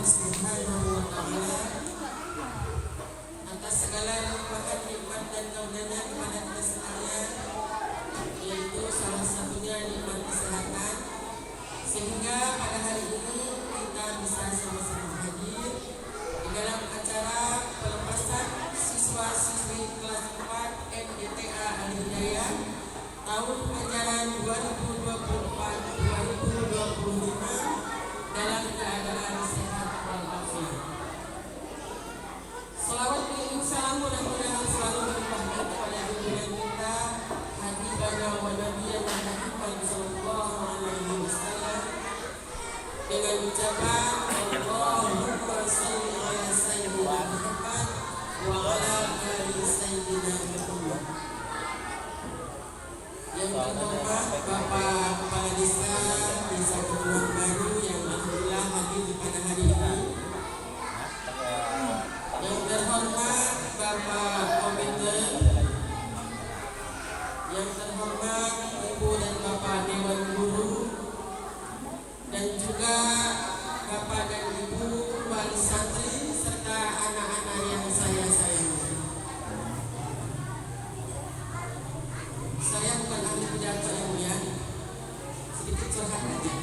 Subhanahu wa Ta'ala atas segala nikmat dan karunia kepada kita sekalian, yaitu salah satunya nikmat kesehatan, sehingga pada hari ini kita bisa sama-sama hadir di dalam acara pelepasan siswa-siswi kelas 4 MDTA Al-Hidayah tahun ajaran 2024-2025 dalam keadaan sehat walafiat. Salawat dan salam mudah-mudahan selalu dilimpahkan kepada junjungan kita Habibana wa Nabiyana Muhammad sallallahu alaihi wasallam dengan ucapan Allahumma shalli ala sayyidina Muhammad wa ala ali sayyidina Muhammad. Yang terhormat Bapak Kepala Desa Kedung Baru yang alhamdulillah hadir pada hari ini. Yang terhormat Bapak Komite, yang terhormat Ibu dan Bapak Dewan Guru, dan juga Bapak dan Ibu wali santri serta anak-anak yang saya sayangi. Saya bukan ahli pidato yang mulia, sedikit curhat aja.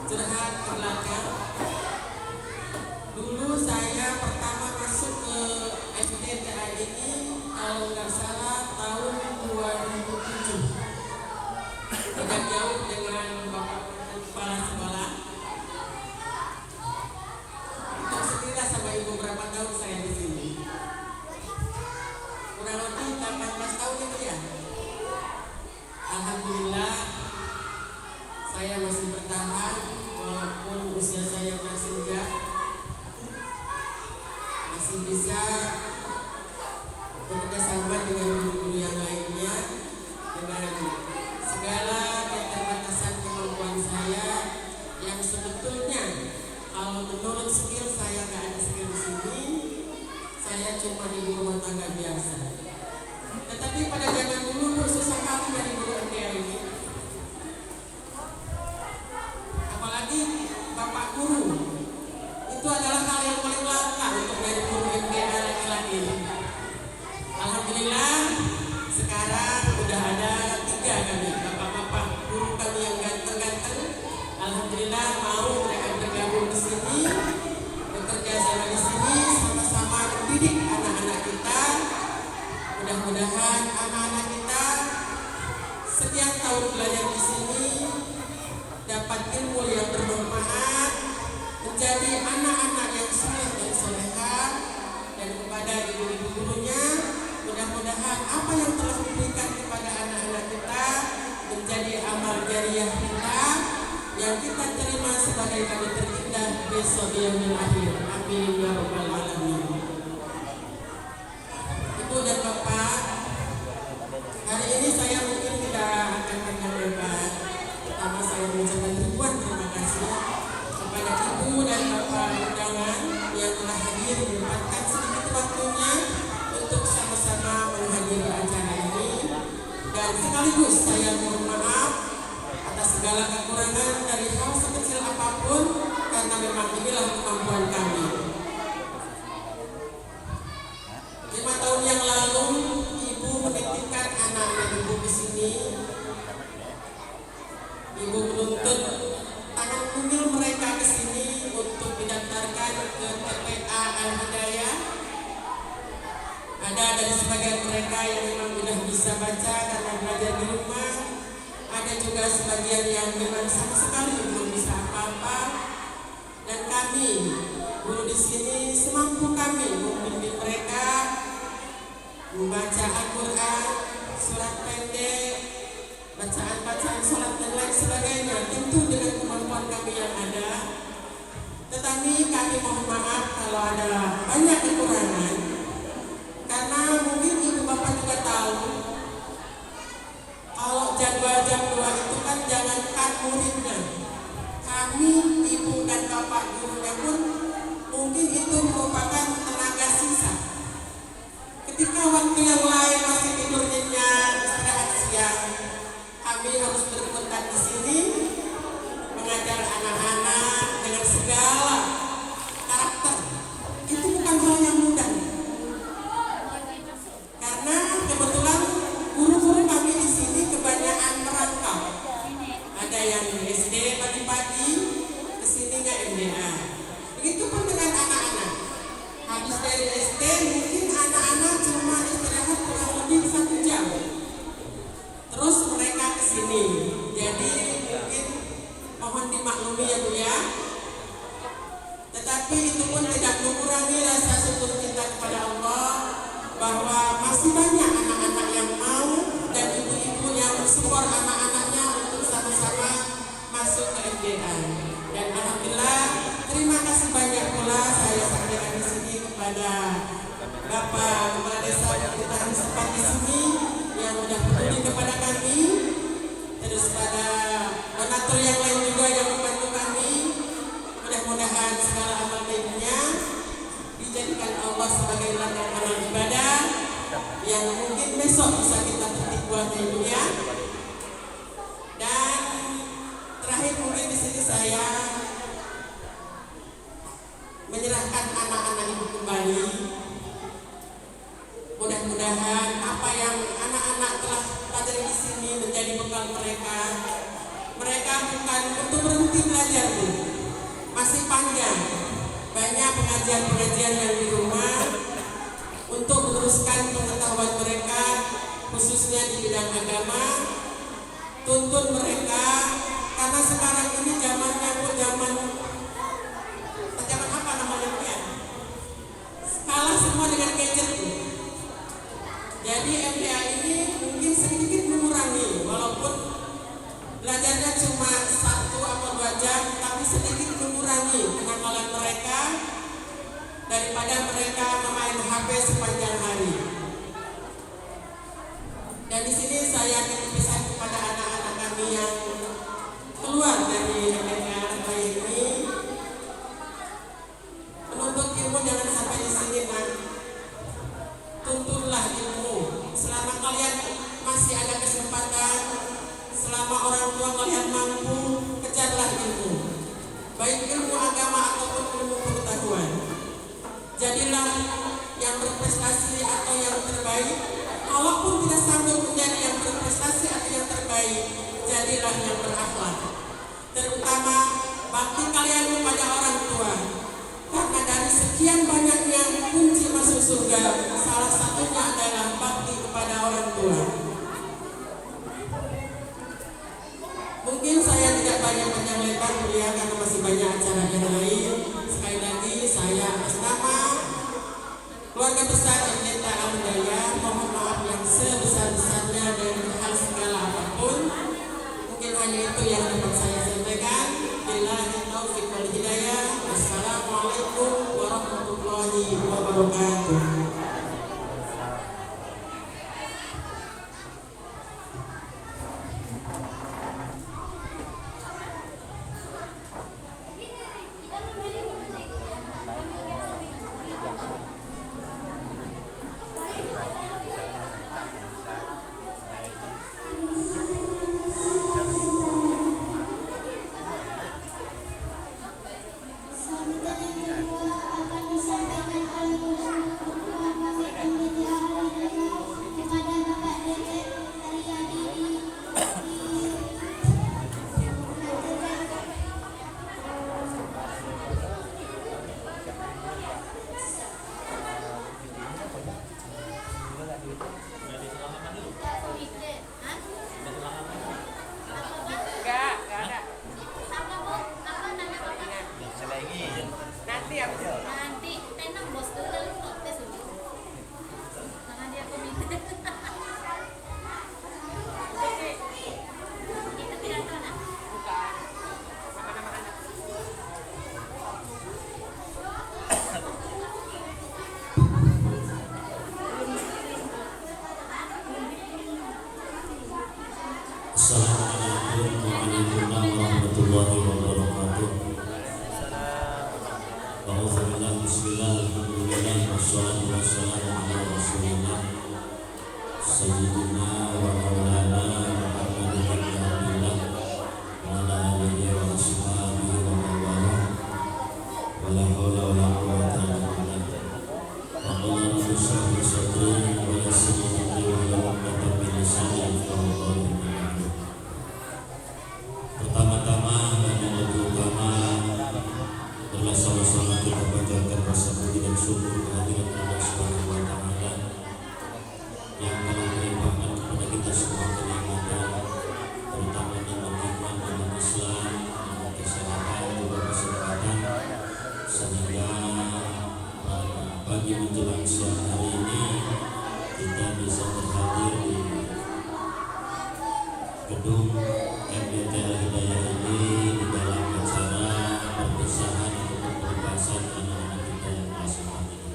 Curhat ke belakang. Dulu saya pertama masuk ke MDTA ini kalau nggak salah tahun 2007. Tidak jauh dengan Bapak Kepala Sekolah. Untuk sendirilah sama Ibu berapa tahun saya di sini. Kurang lebih 18 tahun itu ya. Alhamdulillah saya masih bertahan walaupun usia saya masih muda, masih bisa bekerja sama dengan guru-guru yang lainnya dengan segala keterbatasan kemampuan saya yang sebetulnya kalau menurut skill saya nggak ada skill di sini, saya cuma ibu rumah tangga biasa. Tetapi pada zaman dulu susah kali dari guru MDA ini. Apalagi bapak guru, itu adalah hal yang paling langka untuk dari guru MDA laki-laki. Alhamdulillah sekarang udah ada 3 kami, bapak-bapak guru kami yang ganteng-ganteng. Alhamdulillah mau mereka bergabung di sini, bekerja sama di sini, sama-sama mendidik anak-anak kita. Mudah-mudahan anak-anak kita setiap tahun belajar di sini dapat ilmu yang bermanfaat, menjadi anak-anak yang soleh dan soleha, dan kepada ibu-ibu gurunya mudah-mudahan apa yang telah diberikan kepada anak-anak kita menjadi amal jariah kita yang kita terima sebagai kami terindah besok yaumil akhir. Amin ya rabbal alamin. Ibu dan Bapak, hari ini saya mungkin tidak akan panjang lebar. Pertama saya mengucapkan ribuan terima kasih kepada Ibu dan Bapak undangan yang telah hadir menyempatkan sedikit waktunya untuk sama-sama menghadiri acara ini. Dan sekaligus saya mohon maaf atas segala kekurangan dari hal sekecil apapun, karena memang inilah kemampuan kami. 5 tahun yang lalu Ibu menitipkan anak-anak Ibu di sini. Ibu menuntut tangan mungil mereka ke sini untuk didaftarkan ke TPA Al-Hidayah. Ada dari sebagian mereka yang memang sudah bisa baca karena belajar di rumah. Ada juga sebagian yang memang sama sekali belum bisa apa-apa. Dan kami guru di sini semampu kami membimbing mereka membaca Al-Quran, surat pendek, bacaan-bacaan sholat dan lain sebagainya, tentu dengan kemampuan kami yang ada. Tetapi kami mohon maaf kalau ada banyak kekurangan, karena mungkin ibu bapak juga tahu kalau jadwal jam 2 itu kan jangankan muridnya, kami ibu dan bapak gurunya pun mungkin itu merupakan tenaga sisa. Ketika waktu yang lain masih tidur nyenyak, istirahat siang, kami harus berkutat di sini mengajar anak-anak dengan segala karakter itu bukan hal yang mudah. Karena kebetulan guru-guru kami di sini kebanyakan merantau. Ada yang SD pagi-pagi, kesininya MDA. Begitupun dengan anak-anak. Habis dari SD mungkin anak-anak cuma istirahat kurang lebih 1 jam. Terus mereka kesini. Jadi mungkin mohon dimaklumi ya Bu ya. Tetapi itu pun tidak mengurangi rasa syukur kita kepada Allah bahwa masih banyak anak-anak yang mau dan ibu-ibu yang mensupport anak-anaknya untuk sama-sama masuk ke MDA. Dan alhamdulillah terima kasih banyak pula saya sampaikan di sini kepada Bapak Kepala Desa Pemerintahan Setempat di sini yang sudah peduli kepada kami, terus pada donatur yang lain juga yang membantu kami. Mudah-mudahan segala amal baiknya dijadikan Allah sebagai ladang amal ibadah yang mungkin besok bisa kita petik buahnya Ibu ya. Dan terakhir mungkin di sini saya menyerahkan anak-anak Ibu kembali. Mudah-mudahan apa yang anak-anak telah pelajari di sini menjadi bekal mereka. Mereka bukan untuk berhenti belajar Bu, masih panjang. Banyak pengajian-pengajian yang di rumah untuk meneruskan pengetahuan mereka, khususnya di bidang agama. Tuntun mereka, karena sekarang ini zamannya pun zaman apa namanya ya? Kalah semua dengan gadget. Jadi MDA ini mungkin sedikit mengurangi, walaupun belajarnya cuma 1 atau 2 jam, tapi sedikit mengurangi kenakalan mereka daripada mereka memain HP sepanjang hari. Dan di sini saya ingin pesan kepada anak-anak kami yang keluar dari MDA ini, menuntut ilmu jangan sampai di sini nak. Tuntunlah ilmu selama kalian masih ada kesempatan, selama orang tua kalian mampu, kejarlah ilmu, baik ilmu agama ataupun ilmu pengetahuan. Jadilah yang berprestasi atau yang terbaik. Kalaupun tidak sanggup menjadi yang berprestasi atau yang terbaik, jadilah yang berakhlak. Terutama bakti kalian kepada orang tua. Karena dari sekian banyaknya kunci masuk surga, salah satunya adalah bakti kepada orang tua. Mungkin saya tidak banyak panjang lebar kuliah karena masih banyak acara yang lain. Sekali lagi saya atas nama keluarga besar MDA Al-Hidayah mohon maaf yang sebesar-besarnya dari hal segala apapun. Mungkin hanya itu yang dapat saya sampaikan. Billahi taufiq wal hidayah. Wassalamualaikum warahmatullahi wabarakatuh. Assalamualaikum warahmatullahi wabarakatuh. Alhamdulillah, bismillah, alhamdulillah, wassalatu wassalamu ala rasulillah Sayyidina wa maulana Muhammadin wa ala alihi wa ashabihi gedung MDT Al-Hidayah ini di dalam acara perpisahan untuk pelepasan anak-anak kita yang kelas 4 ini.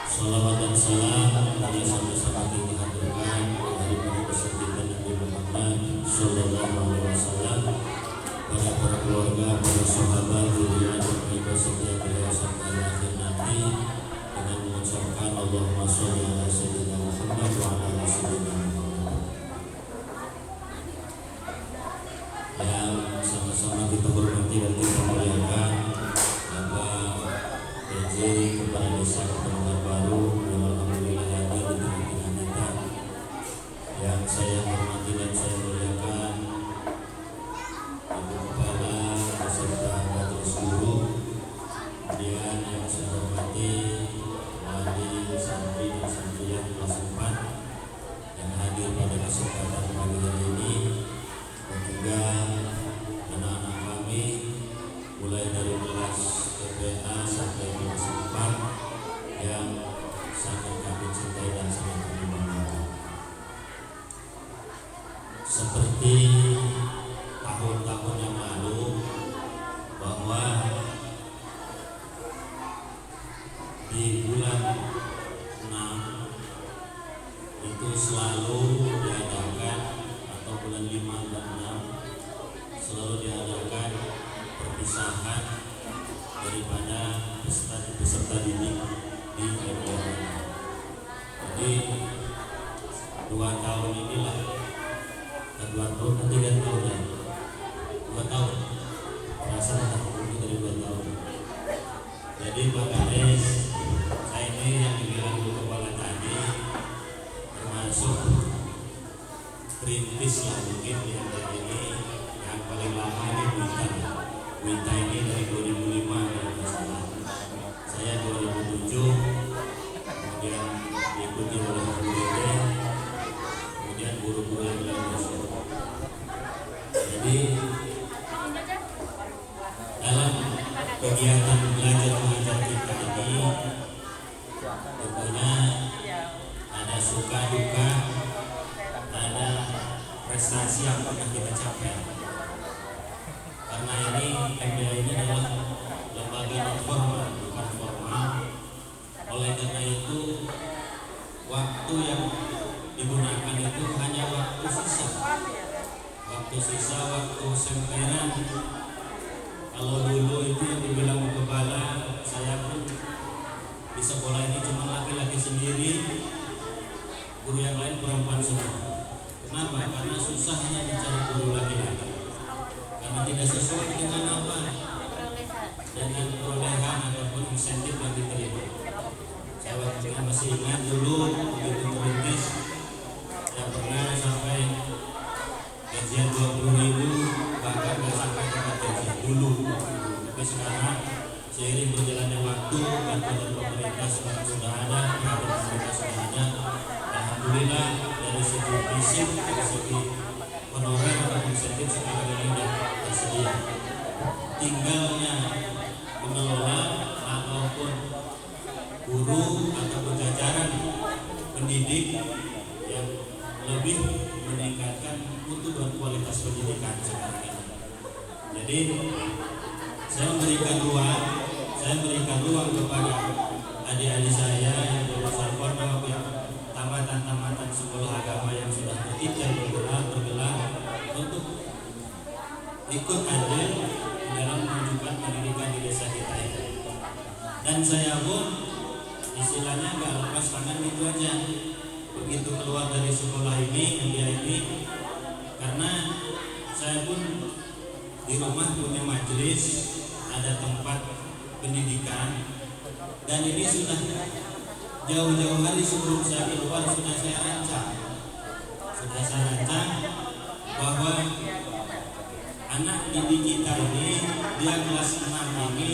Salawat dan salam dari sama-sama kita haturkan dari kesempitan Nabi Muhammad Sallallahu Alaihi Wasallam, para keluarga, para sahabat, zuriat dan kerabat setia beliau sampai akhir nanti, dengan mengucapkan Allahumma sholli ala sayyidina Muhammad wa ala ali sayyidina Muhammad. Yang sama-sama kita hormati dan kita muliakan Bapak PJ Kepala Desa Kepenangan Baru yang alhamdulillah hadir di tengah-tengah kita. Yang saya hormati dan saya muliakan Ibu Kepala beserta majelis guru, kemudian yang saya hormati wali, santri dan santriah kelas 4 yang hadir pada kesempatan pagi hari ini, dan juga anak-anak kami mulai dari kelas TPA sampai kelas 4 yang sangat kami cintai dan sangat kami banggakan. Seperti tahun-tahun yang lalu, bahwa di bulan 6 itu selalu diadakan, atau bulan 5 dan 6 selalu diadakan perpisahan daripada peserta didik di MDT. Jadi 2 tahun inilah, 2 tahun, 3 tahun ya, 2 tahun, perasaan tak lebih dari 2 tahun. Jadi Pak Kades, saya ini yang dibilang Ibu Kepala tadi, termasuk perintis lah mungkin di MDT ini. Yang paling lama ini Wita ini dari 2005 kalau tidak salah. Saya 2007, kemudian diikuti oleh Guru Dede, kemudian guru-guru yang lain. Jadi dalam kegiatan belajar mengajar kita ini tentunya ada suka duka, ada prestasi yang pernah kita capai. Karena ini MDA ini adalah lembaga non formal, bukan formal. Oleh karena itu waktu yang digunakan itu hanya waktu sisa, waktu semperan. Kalau dulu itu yang dibilang kepala, saya pun di sekolah ini cuma laki-laki sendiri, guru yang lain perempuan semua. Kenapa? Karena susahnya mencari guru laki-laki, karena tidak sesuai dengan apa, dengan perolehan ataupun insentif yang diterima. Saya waktu itu masih ingat dulu begitu merintis, saya pernah sampai gajian 20.000, bahkan nggak sampai dapat gaji dulu. Tapi sekarang seiring berjalannya waktu, bantuan pemerintah sekarang sudah ada, peraturan pemerintah sudah ada. Alhamdulillah dari segi fisik, dari segi honorer atau insentif sekarang ini sudah tersedia. Tinggalnya mengelola ataupun guru ataupun jajaran pendidik yang lebih meningkatkan mutu dan kualitas pendidikan sekarang ini. Jadi saya memberikan ruang kepada adik-adik saya yang lulusan pondok, yang tamatan sekolah agama yang sudah berikhtiar bergerak untuk ikut andil dalam menunjukkan pendidikan di desa kita ini. Dan saya pun istilahnya nggak lepas tangan gitu aja. Begitu keluar dari sekolah ini, karena saya pun di rumah punya majelis, ada tempat pendidikan, dan ini sudah jauh-jauh hari sebelum saya keluar sudah saya rancang bahwa anak didik kita ini, dia kelas 6 ini,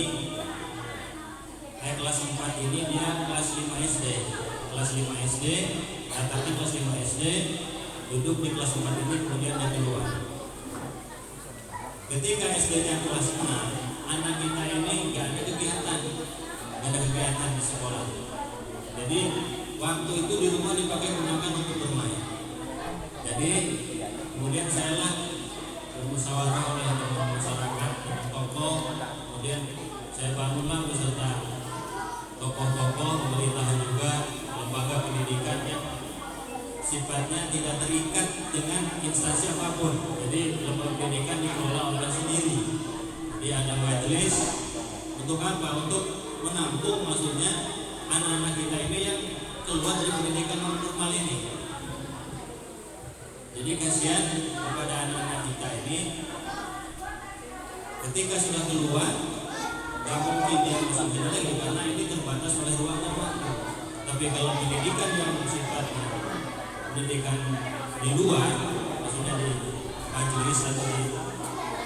kelas 4 ini dia kelas 5 SD, tapi kelas 5 SD duduk di kelas 4 ini, kemudian dia keluar. Ketika SD-nya kelas 6, anak kita ini nggak ada kegiatan di sekolah. Jadi waktu itu di rumah dipakai gunakan untuk bermain. Jadi Kemudian saya lah bermusyawarah oleh teman masyarakat dengan tokoh, kemudian saya bangunlah beserta tokoh-tokoh pemerintah juga lembaga pendidikan yang sifatnya tidak terikat dengan instansi apapun. Jadi lembaga pendidikan dikelola oleh sendiri. Jadi ada majelis untuk apa? Untuk menampung maksudnya anak-anak kita ini yang keluar dari pendidikan non formal ini. Jadi kasihan kepada anak-anak kita ini ketika sudah keluar gak mungkin dia masuk sini lagi karena ini terbatas oleh ruang dan waktu. Tapi kalau pendidikan yang sifatnya pendidikan di luar, maksudnya di majelis atau di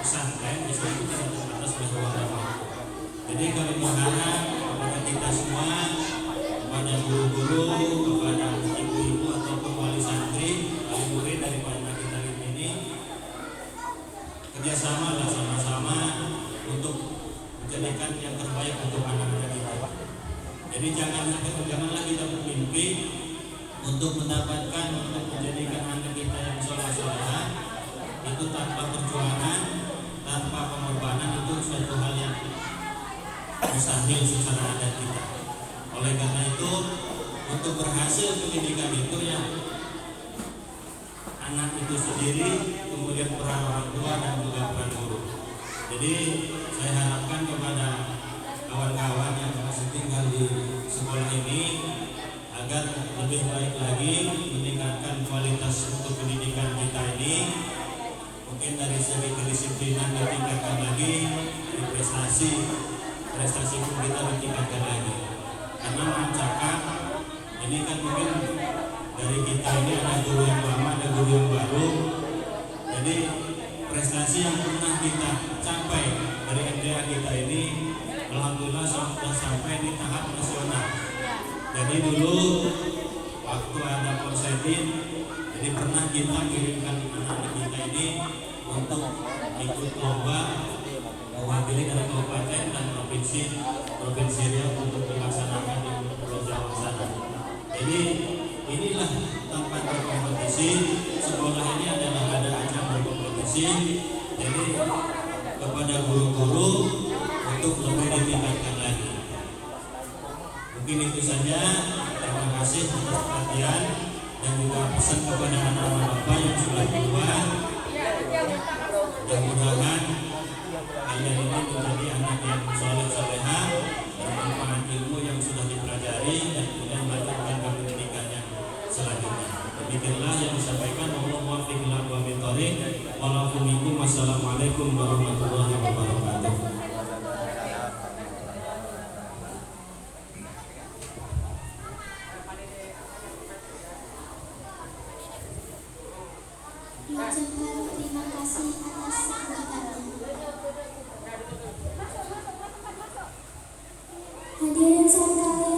pesantren, itu tidak terbatas oleh ruang dan waktu. Jadi kami berharap kepada kita semua, kepada guru-guru, kepada ibu-ibu ataupun wali santri, wali murid daripada kita ini, kerjasama lah sama-sama untuk menjadikan yang terbaik untuk anak-anak kita. Jadi janganlah kita bermimpi untuk mendapatkan, untuk menjadikan anak kita yang soleh-soleha itu tanpa perjuangan, tanpa pengorbanan, itu suatu hal yang mustahil secara adat kita. Oleh karena itu, untuk berhasil pendidikan itu ya anak itu sendiri, kemudian peran orang tua dan juga peran guru. Jadi saya harapkan kepada kawan-kawan yang masih tinggal di sekolah ini agar lebih baik lagi meningkatkan kualitas untuk pendidikan kita ini. Mungkin dari segi kedisiplinan ditingkatkan lagi, dari prestasi pun kita ditingkatkan lagi. Karena mencakap ini kan mungkin dari kita ini ada guru yang lama, ada guru yang baru. Jadi prestasi yang pernah kita capai dari MTA kita ini alhamdulillah sudah sampai di tahap nasional. Jadi dulu waktu ada Polsetin, jadi pernah kita kirimkan anak-anak kita ini untuk ikut lomba mewakili dari kabupaten dan provinsi Riau untuk dilaksanakan di Pulau Jawa sana. Jadi inilah tempat berkompetisi. Sekolah ini adalah ada ajang berkompetisi. Jadi kepada guru-guru untuk lebih ditingkatkan lagi. Mungkin itu saja. Terima kasih atas perhatian dan juga pesan kepada anak-anak bapak yang sudah keluar. Mudah-mudahan kalian ini menjadi anak yang soleh-soleha, bermanfaat ilmu yang sudah dipelajari dan kemudian melanjutkan ke pendidikan yang selanjutnya. Demikianlah yang disampaikan. Wassalamualaikum warahmatullahi wabarakatuh. Mengucapkan terima kasih atas sambutannya. Hadirin sekalian.